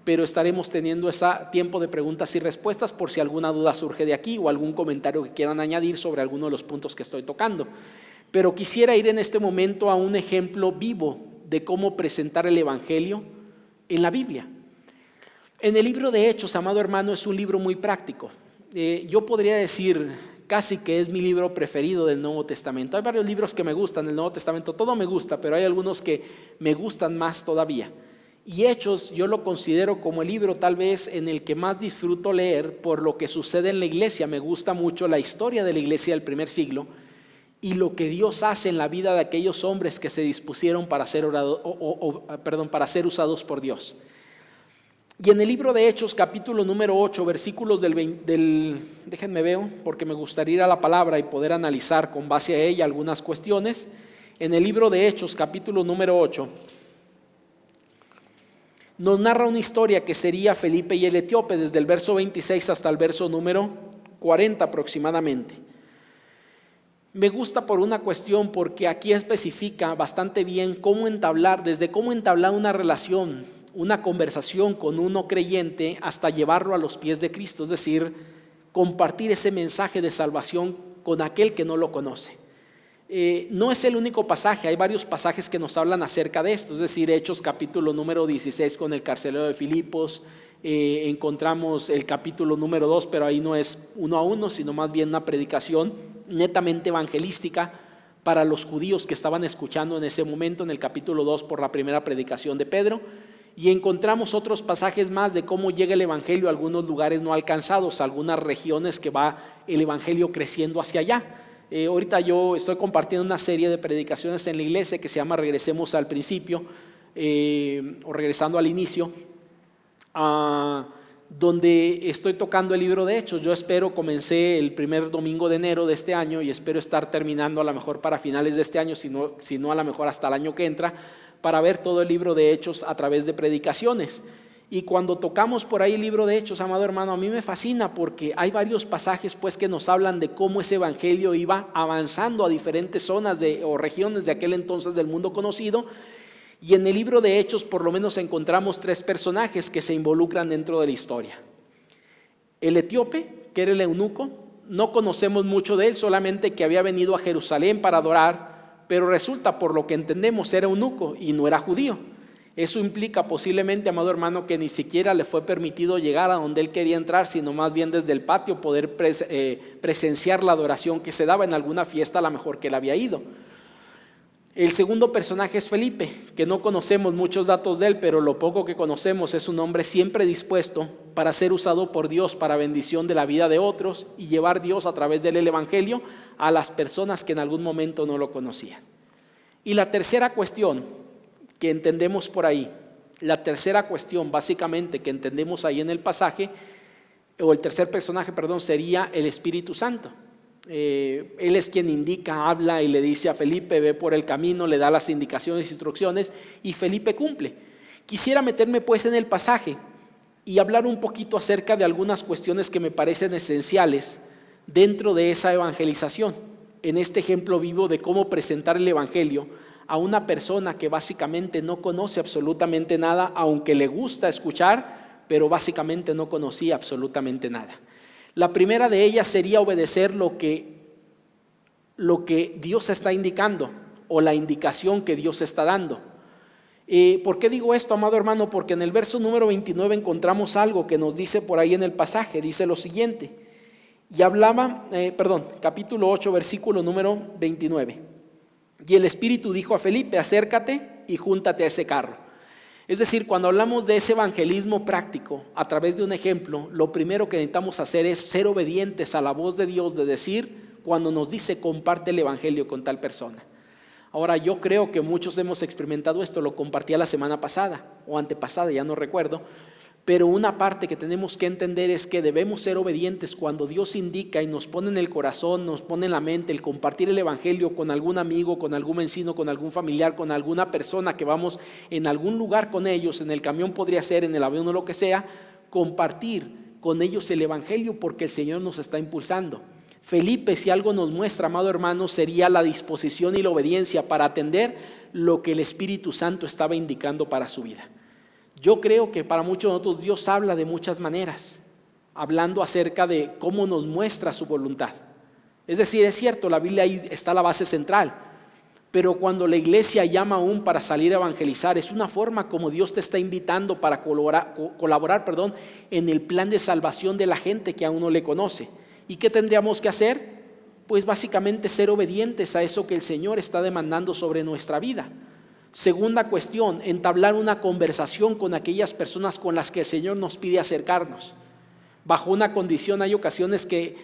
pero estaremos teniendo ese tiempo de preguntas y respuestas por si alguna duda surge de aquí o algún comentario que quieran añadir sobre alguno de los puntos que estoy tocando. Pero quisiera ir en este momento a un ejemplo vivo de cómo presentar el Evangelio en la Biblia. En el libro de Hechos, amado hermano, es un libro muy práctico. Yo podría decir casi que es mi libro preferido del Nuevo Testamento. Hay varios libros que me gustan del Nuevo Testamento, todo me gusta, pero hay algunos que me gustan más todavía. Y Hechos yo lo considero como el libro tal vez en el que más disfruto leer por lo que sucede en la iglesia. Me gusta mucho la historia de la iglesia del primer siglo y lo que Dios hace en la vida de aquellos hombres que se dispusieron para ser usados por Dios. Y en el libro de Hechos, capítulo número 8, versículos déjenme ver, porque me gustaría ir a la palabra y poder analizar con base a ella algunas cuestiones. En el libro de Hechos, capítulo número 8, nos narra una historia que sería Felipe y el etíope, desde el verso 26 hasta el verso número 40 aproximadamente. Me gusta por una cuestión, porque aquí especifica bastante bien cómo entablar una relación, una conversación con un no creyente hasta llevarlo a los pies de Cristo, es decir, compartir ese mensaje de salvación con aquel que no lo conoce. No es el único pasaje, hay varios pasajes que nos hablan acerca de esto, es decir, Hechos capítulo número 16 con el carcelero de Filipos, encontramos el capítulo número 2, pero ahí no es uno a uno, sino más bien una predicación netamente evangelística para los judíos que estaban escuchando en ese momento, en el capítulo 2 por la primera predicación de Pedro. Y encontramos otros pasajes más de cómo llega el Evangelio a algunos lugares no alcanzados, a algunas regiones que va el Evangelio creciendo hacia allá. Ahorita yo estoy compartiendo una serie de predicaciones en la iglesia que se llama Regresemos al Principio, o Regresando al Inicio, donde estoy tocando el libro de Hechos. Yo comencé el primer domingo de enero de este año y espero estar terminando a lo mejor para finales de este año, si no a lo mejor hasta el año que entra, para ver todo el libro de Hechos a través de predicaciones. Y cuando tocamos por ahí el libro de Hechos, amado hermano, a mí me fascina porque hay varios pasajes pues que nos hablan de cómo ese evangelio iba avanzando a diferentes zonas o regiones de aquel entonces del mundo conocido. Y en el libro de Hechos por lo menos encontramos tres personajes que se involucran dentro de la historia. El etíope, que era el eunuco, no conocemos mucho de él, solamente que había venido a Jerusalén para adorar, pero resulta, por lo que entendemos, era eunuco y no era judío. Eso implica posiblemente, amado hermano, que ni siquiera le fue permitido llegar a donde él quería entrar, sino más bien desde el patio poder presenciar la adoración que se daba en alguna fiesta, a lo mejor que él había ido. El segundo personaje es Felipe, que no conocemos muchos datos de él, pero lo poco que conocemos es un hombre siempre dispuesto para ser usado por Dios para bendición de la vida de otros y llevar Dios a través de él el evangelio a las personas que en algún momento no lo conocían. Y la tercera cuestión que entendemos por ahí, básicamente que entendemos ahí en el pasaje, o el tercer personaje, sería el Espíritu Santo. Él es quien indica, habla y le dice a Felipe: ve por el camino, le da las indicaciones, instrucciones, y Felipe cumple. Quisiera meterme pues en el pasaje y hablar un poquito acerca de algunas cuestiones que me parecen esenciales dentro de esa evangelización, en este ejemplo vivo de cómo presentar el evangelio a una persona que básicamente no conoce absolutamente nada, aunque le gusta escuchar, pero básicamente no conocía absolutamente nada. La primera de ellas sería obedecer lo que lo que Dios está indicando o la indicación que Dios está dando. ¿Por qué digo esto, amado hermano? Porque en el verso número 29 encontramos algo que nos dice por ahí en el pasaje. Dice lo siguiente, y hablaba, capítulo 8, versículo número 29. Y el Espíritu dijo a Felipe, acércate y júntate a ese carro. Es decir, cuando hablamos de ese evangelismo práctico a través de un ejemplo, lo primero que necesitamos hacer es ser obedientes a la voz de Dios, de decir, cuando nos dice comparte el evangelio con tal persona. Ahora, yo creo que muchos hemos experimentado esto, lo compartí la semana pasada o antepasada, ya no recuerdo, pero una parte que tenemos que entender es que debemos ser obedientes cuando Dios indica y nos pone en el corazón, nos pone en la mente el compartir el evangelio con algún amigo, con algún vecino, con algún familiar, con alguna persona que vamos en algún lugar con ellos, en el camión podría ser, en el avión o lo que sea, compartir con ellos el evangelio porque el Señor nos está impulsando. Felipe, si algo nos muestra, amado hermano, sería la disposición y la obediencia para atender lo que el Espíritu Santo estaba indicando para su vida. Yo creo que para muchos de nosotros Dios habla de muchas maneras, hablando acerca de cómo nos muestra su voluntad. Es decir, es cierto, la Biblia ahí está la base central, pero cuando la iglesia llama aún para salir a evangelizar, es una forma como Dios te está invitando para colaborar en el plan de salvación de la gente que aún no le conoce. ¿Y qué tendríamos que hacer? Pues básicamente ser obedientes a eso que el Señor está demandando sobre nuestra vida. Segunda cuestión, entablar una conversación con aquellas personas con las que el Señor nos pide acercarnos. Bajo una condición, hay ocasiones que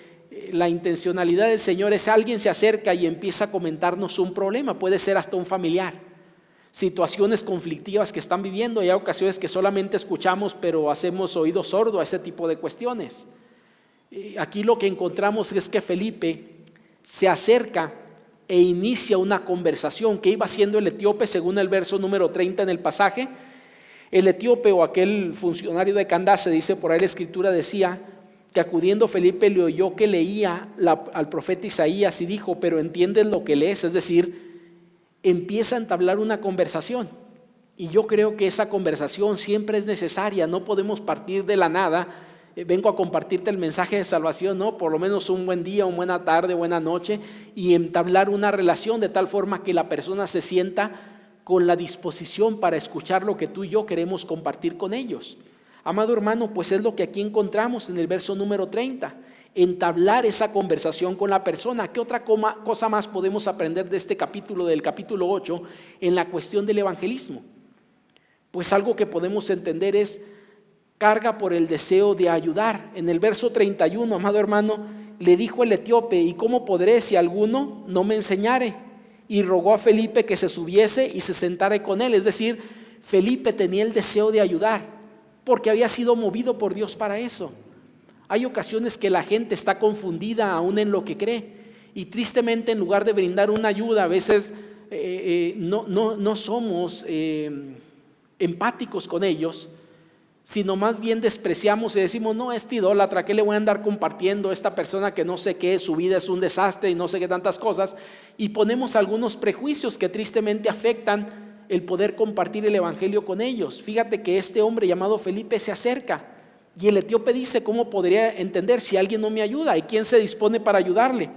la intencionalidad del Señor es alguien se acerca y empieza a comentarnos un problema, puede ser hasta un familiar, situaciones conflictivas que están viviendo, y hay ocasiones que solamente escuchamos pero hacemos oído sordo a ese tipo de cuestiones. Aquí lo que encontramos es que Felipe se acerca e inicia una conversación que iba haciendo el etíope según el verso número 30 en el pasaje. El etíope o aquel funcionario de Candace, dice por ahí la escritura, decía que acudiendo Felipe le oyó que leía al profeta Isaías y dijo, pero ¿entiendes lo que lees? Es decir, empieza a entablar una conversación. Y yo creo que esa conversación siempre es necesaria, no podemos partir de la nada. Vengo a compartirte el mensaje de salvación, ¿no? Por lo menos un buen día, una buena tarde, buena noche, y entablar una relación de tal forma que la persona se sienta con la disposición para escuchar lo que tú y yo queremos compartir con ellos. Amado hermano, pues es lo que aquí encontramos en el verso número 30, entablar esa conversación con la persona. ¿Qué otra cosa más podemos aprender de este capítulo, del capítulo 8, en la cuestión del evangelismo? Pues algo que podemos entender es carga por el deseo de ayudar. En el verso 31, amado hermano, le dijo el etíope, ¿y cómo podré si alguno no me enseñare? Y rogó a Felipe que se subiese y se sentara con él. Es decir, Felipe tenía el deseo de ayudar porque había sido movido por Dios para eso. Hay ocasiones que la gente está confundida aún en lo que cree y tristemente en lugar de brindar una ayuda a veces no somos empáticos con ellos, sino más bien despreciamos y decimos, no, este idólatra, ¿qué le voy a andar compartiendo a esta persona que no sé qué, su vida es un desastre y no sé qué tantas cosas? Y ponemos algunos prejuicios que tristemente afectan el poder compartir el evangelio con ellos. Fíjate que este hombre llamado Felipe se acerca y el etíope dice, ¿cómo podría entender si alguien no me ayuda? ¿Y quién se dispone para ayudarle?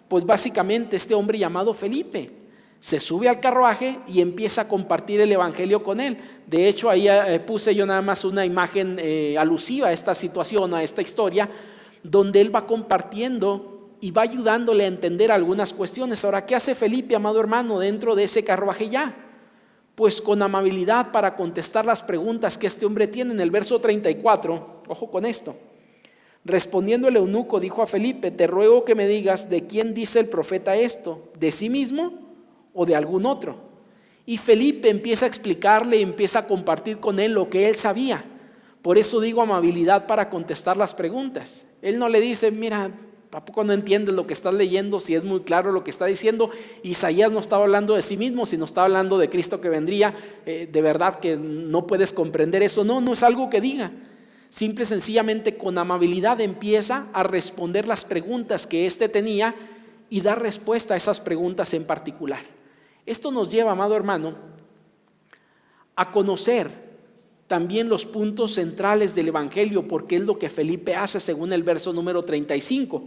Pues básicamente este hombre llamado Felipe se sube al carruaje y empieza a compartir el evangelio con él. De hecho, ahí puse yo nada más una imagen alusiva a esta situación, a esta historia, donde él va compartiendo y va ayudándole a entender algunas cuestiones. Ahora, ¿qué hace Felipe, amado hermano, dentro de ese carruaje ya? Pues con amabilidad para contestar las preguntas que este hombre tiene. En el verso 34, ojo con esto. Respondiendo el eunuco, dijo a Felipe, te ruego que me digas de quién dice el profeta esto, ¿de sí mismo o de algún otro? Y Felipe empieza a explicarle, empieza a compartir con él lo que él sabía. Por eso digo amabilidad para contestar las preguntas. Él no le dice, mira, ¿a poco no entiendes lo que estás leyendo? Si es muy claro lo que está diciendo. Isaías no estaba hablando de sí mismo, sino estaba hablando de Cristo que vendría. De verdad que no puedes comprender eso. No es algo que diga. Simple y sencillamente con amabilidad empieza a responder las preguntas que éste tenía y dar respuesta a esas preguntas en particular. Esto nos lleva, amado hermano, a conocer también los puntos centrales del evangelio, porque es lo que Felipe hace según el verso número 35.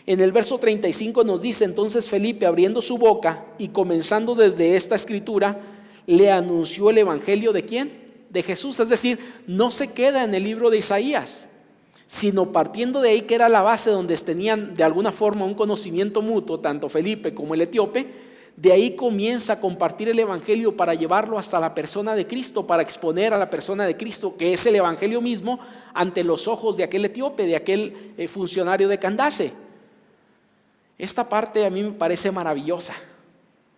En el verso 35 nos dice: entonces Felipe, abriendo su boca y comenzando desde esta escritura, le anunció el evangelio ¿de quién? De Jesús. Es decir, no se queda en el libro de Isaías, sino partiendo de ahí, que era la base donde tenían de alguna forma un conocimiento mutuo, tanto Felipe como el etíope. De ahí comienza a compartir el evangelio para llevarlo hasta la persona de Cristo, para exponer a la persona de Cristo, que es el evangelio mismo, ante los ojos de aquel etíope, de aquel funcionario de Candace. Esta parte a mí me parece maravillosa,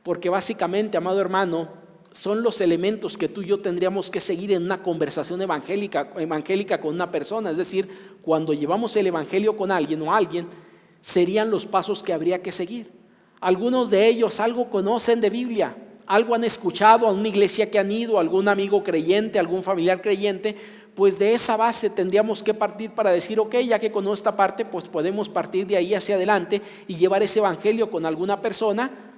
porque básicamente, amado hermano, son los elementos que tú y yo tendríamos que seguir en una conversación evangélica con una persona. Es decir, cuando llevamos el evangelio con alguien o alguien, serían los pasos que habría que seguir. Algunos de ellos algo conocen de Biblia, algo han escuchado, a una iglesia que han ido, algún amigo creyente, algún familiar creyente. Pues de esa base tendríamos que partir para decir: ok, ya que conozco esta parte, pues podemos partir de ahí hacia adelante y llevar ese evangelio con alguna persona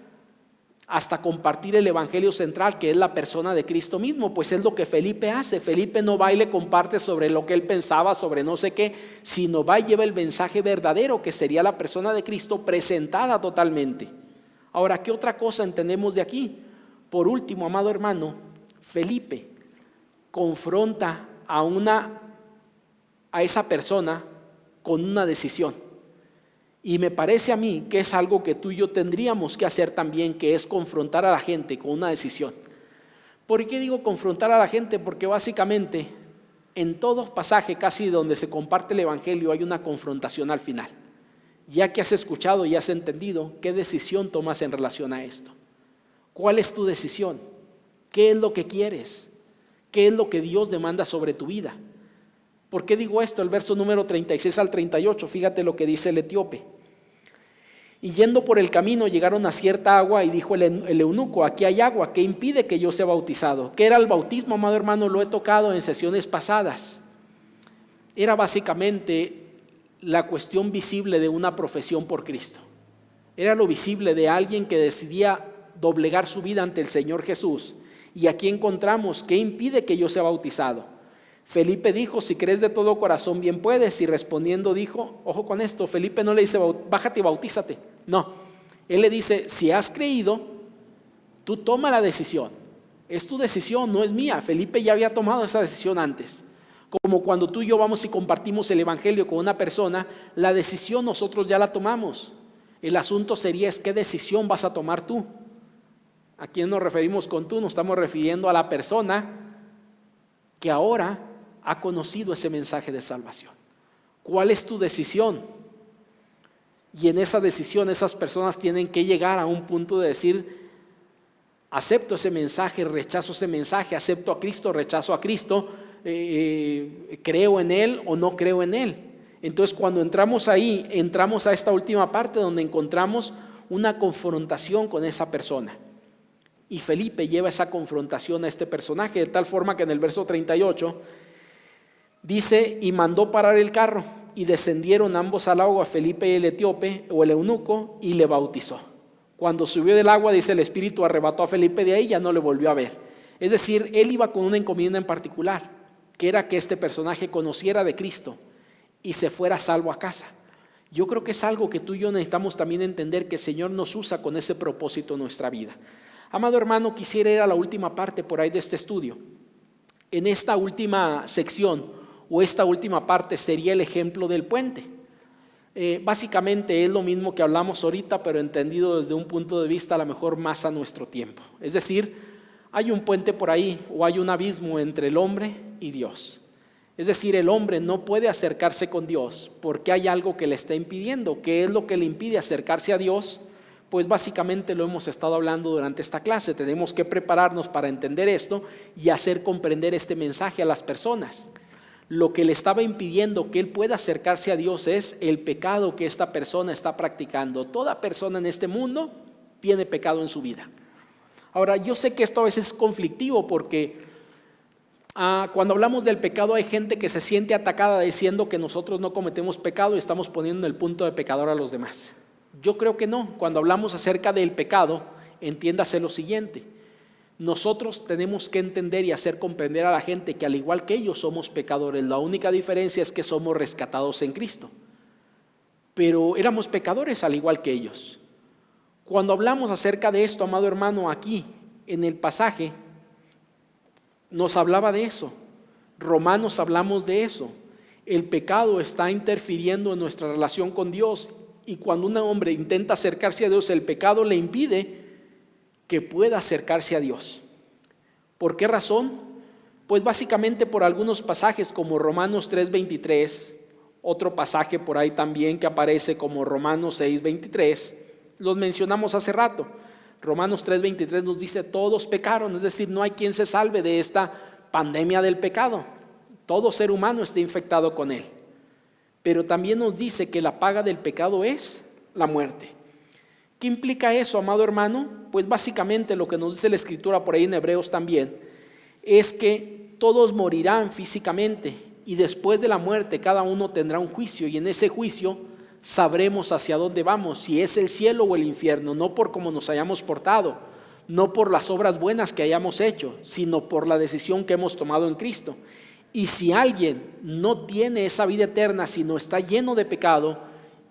hasta compartir el evangelio central, que es la persona de Cristo mismo. Pues es lo que Felipe hace. Felipe no va y le comparte sobre lo que él pensaba, sobre no sé qué, sino va y lleva el mensaje verdadero, que sería la persona de Cristo presentada totalmente. Ahora, ¿qué otra cosa entendemos de aquí? Por último, amado hermano, Felipe confronta a esa persona con una decisión. Y me parece a mí que es algo que tú y yo tendríamos que hacer también, que es confrontar a la gente con una decisión. ¿Por qué digo confrontar a la gente? Porque básicamente en todo pasaje casi donde se comparte el evangelio hay una confrontación al final. Ya que has escuchado y has entendido, ¿qué decisión tomas en relación a esto? ¿Cuál es tu decisión? ¿Qué es lo que quieres? ¿Qué es lo que Dios demanda sobre tu vida? ¿Por qué digo esto? El verso número 36 al 38, fíjate lo que dice el etíope. Y yendo por el camino llegaron a cierta agua, y dijo el eunuco: aquí hay agua, ¿qué impide que yo sea bautizado? ¿Qué era el bautismo, amado hermano? Lo he tocado en sesiones pasadas. Era básicamente la cuestión visible de una profesión por Cristo. Era lo visible de alguien que decidía doblegar su vida ante el Señor Jesús. Y aquí encontramos: ¿qué impide que yo sea bautizado? Felipe dijo: si crees de todo corazón, bien puedes. Y respondiendo dijo, ojo con esto, Felipe no le dice: bájate y bautízate. No, él le dice: si has creído, tú toma la decisión. Es tu decisión, no es mía. Felipe ya había tomado esa decisión antes. Como cuando tú y yo vamos y compartimos el evangelio con una persona, la decisión nosotros ya la tomamos. El asunto sería: ¿qué decisión vas a tomar tú? ¿A quién nos referimos con tú? Nos estamos refiriendo a la persona que ahora ha conocido ese mensaje de salvación. ¿Cuál es tu decisión? Y en esa decisión esas personas tienen que llegar a un punto de decir: acepto ese mensaje, rechazo ese mensaje, acepto a Cristo, rechazo a Cristo, creo en Él o no creo en Él. Entonces, cuando entramos ahí, entramos a esta última parte donde encontramos una confrontación con esa persona. Y Felipe lleva esa confrontación a este personaje, de tal forma que en el verso 38 dice: y mandó parar el carro, y descendieron ambos al agua, Felipe y el etíope o el eunuco, y le bautizó. Cuando subió del agua, dice, el Espíritu arrebató a Felipe de ahí, ya no le volvió a ver. Es decir, él iba con una encomienda en particular, que era que este personaje conociera de Cristo y se fuera salvo a casa. Yo creo que es algo que tú y yo necesitamos también entender, que el Señor nos usa con ese propósito en nuestra vida. Amado hermano, quisiera ir a la última parte por ahí de este estudio. En esta última sección o esta última parte sería el ejemplo del puente. Básicamente es lo mismo que hablamos ahorita, pero entendido desde un punto de vista a lo mejor más a nuestro tiempo. Es decir, hay un puente por ahí o hay un abismo entre el hombre y Dios. Es decir, el hombre no puede acercarse con Dios porque hay algo que le está impidiendo. ¿Qué es lo que le impide acercarse a Dios? Pues básicamente lo hemos estado hablando durante esta clase. Tenemos que prepararnos para entender esto y hacer comprender este mensaje a las personas. Lo que le estaba impidiendo que él pueda acercarse a Dios es el pecado que esta persona está practicando. Toda persona en este mundo tiene pecado en su vida. Ahora, yo sé que esto a veces es conflictivo porque cuando hablamos del pecado hay gente que se siente atacada diciendo que nosotros no cometemos pecado y estamos poniendo en el punto de pecador a los demás. Yo creo que no. Cuando hablamos acerca del pecado, entiéndase lo siguiente: nosotros tenemos que entender y hacer comprender a la gente que al igual que ellos somos pecadores. La única diferencia es que somos rescatados en Cristo. pero éramos pecadores al igual que ellos. Cuando hablamos acerca de esto, amado hermano, aquí en el pasaje, nos hablaba de eso. Romanos hablamos de eso. El pecado está interfiriendo en nuestra relación con Dios, y cuando un hombre intenta acercarse a Dios, el pecado le impide que pueda acercarse a Dios. ¿Por qué razón? Pues básicamente por algunos pasajes como Romanos 3:23, otro pasaje por ahí también que aparece como Romanos 6:23, los mencionamos hace rato. Romanos 3:23 nos dice: todos pecaron, es decir, no hay quien se salve de esta pandemia del pecado. Todo ser humano está infectado con él. Pero también nos dice que la paga del pecado es la muerte. ¿Qué implica eso, amado hermano? Pues básicamente lo que nos dice la Escritura por ahí en Hebreos también, es que todos morirán físicamente, y después de la muerte cada uno tendrá un juicio, y en ese juicio sabremos hacia dónde vamos, si es el cielo o el infierno, no por cómo nos hayamos portado, no por las obras buenas que hayamos hecho, sino por la decisión que hemos tomado en Cristo. Y si alguien no tiene esa vida eterna, sino está lleno de pecado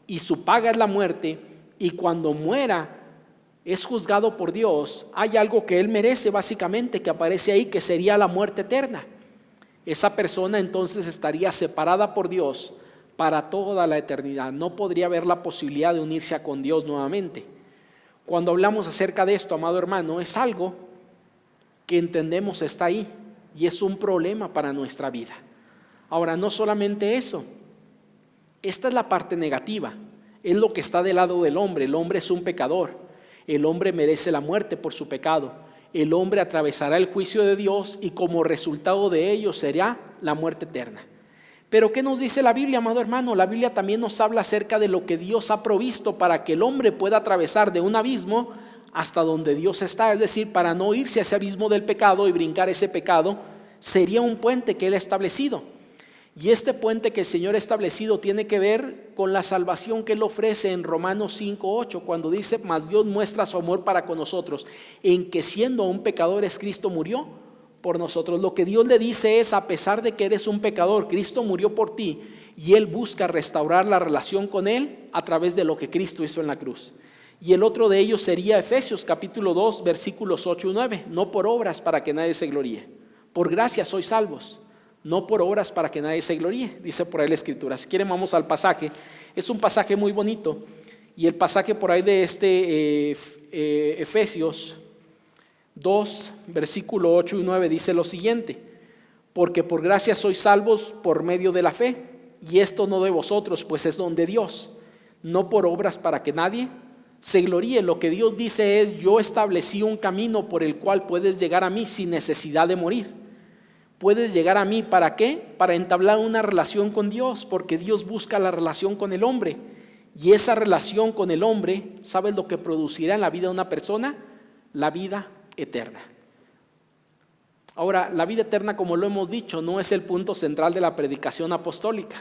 y su paga es la muerte, y cuando muera es juzgado por Dios, hay algo que él merece básicamente, que aparece ahí, que sería la muerte eterna. Esa persona entonces estaría separada por Dios para toda la eternidad. No podría haber la posibilidad de unirse con Dios nuevamente. Cuando hablamos acerca de esto, amado hermano, es algo que entendemos está ahí, y es un problema para nuestra vida. Ahora, no solamente eso, esta es la parte negativa, es lo que está del lado del hombre. El hombre es un pecador, el hombre merece la muerte por su pecado, el hombre atravesará el juicio de Dios y como resultado de ello será la muerte eterna. Pero ¿qué nos dice la Biblia, amado hermano? La Biblia también nos habla acerca de lo que Dios ha provisto para que el hombre pueda atravesar de un abismo hasta donde Dios está, es decir, para no irse a ese abismo del pecado y brincar ese pecado, sería un puente que Él ha establecido. Y este puente que el Señor ha establecido tiene que ver con la salvación que Él ofrece en Romanos 5:8, cuando dice: mas Dios muestra su amor para con nosotros, en que siendo aún pecadores, Cristo murió por nosotros. Lo que Dios le dice es: a pesar de que eres un pecador, Cristo murió por ti, y Él busca restaurar la relación con Él a través de lo que Cristo hizo en la cruz. Y el otro de ellos sería Efesios capítulo 2 versículos 8 y 9, no por obras para que nadie se gloríe, por gracia sois salvos, no por obras para que nadie se gloríe, dice por ahí la Escritura. Si quieren vamos al pasaje, es un pasaje muy bonito, y el pasaje por ahí de Efesios 2 versículo 8 y 9 dice lo siguiente: porque por gracia sois salvos por medio de la fe, y esto no de vosotros, pues es don de Dios, no por obras para que nadie se gloríe. Lo que Dios dice es: yo establecí un camino por el cual puedes llegar a mí sin necesidad de morir. Puedes llegar a mí, ¿para qué? Para entablar una relación con Dios, porque Dios busca la relación con el hombre. Y esa relación con el hombre, ¿sabes lo que producirá en la vida de una persona? La vida eterna. Ahora, la vida eterna, como lo hemos dicho, no es el punto central de la predicación apostólica.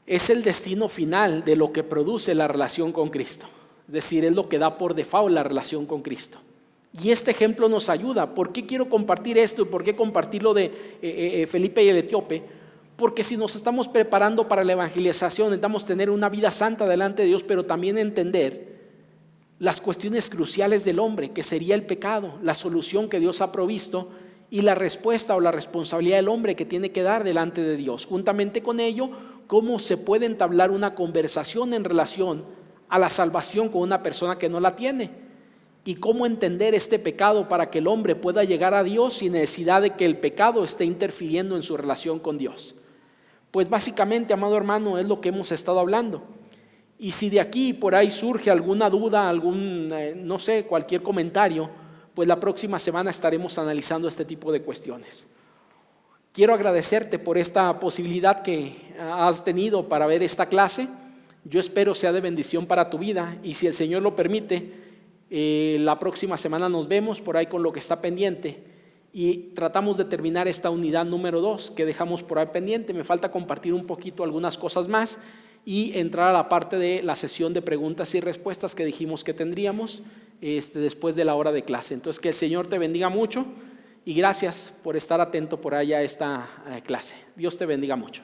Es el destino final de lo que produce la relación con Cristo. Es decir, es lo que da por default la relación con Cristo. Y este ejemplo nos ayuda. ¿Por qué quiero compartir esto y por qué compartirlo de Felipe y el etíope? Porque si nos estamos preparando para la evangelización, necesitamos tener una vida santa delante de Dios, pero también entender las cuestiones cruciales del hombre, que sería el pecado, la solución que Dios ha provisto y la respuesta o la responsabilidad del hombre que tiene que dar delante de Dios. Juntamente con ello, cómo se puede entablar una conversación en relación a la salvación con una persona que no la tiene, y cómo entender este pecado para que el hombre pueda llegar a Dios sin necesidad de que el pecado esté interfiriendo en su relación con Dios. Pues básicamente, amado hermano, es lo que hemos estado hablando. Y si de aquí por ahí surge alguna duda, no sé, cualquier comentario, pues la próxima semana estaremos analizando este tipo de cuestiones. Quiero agradecerte por esta posibilidad que has tenido para ver esta clase. Yo espero sea de bendición para tu vida, y si el Señor lo permite, la próxima semana nos vemos por ahí con lo que está pendiente y tratamos de terminar esta unidad número 2 que dejamos por ahí pendiente. Me falta compartir un poquito algunas cosas más y entrar a la parte de la sesión de preguntas y respuestas que dijimos que tendríamos después de la hora de clase. Entonces, que el Señor te bendiga mucho y gracias por estar atento por ahí a esta clase. Dios te bendiga mucho.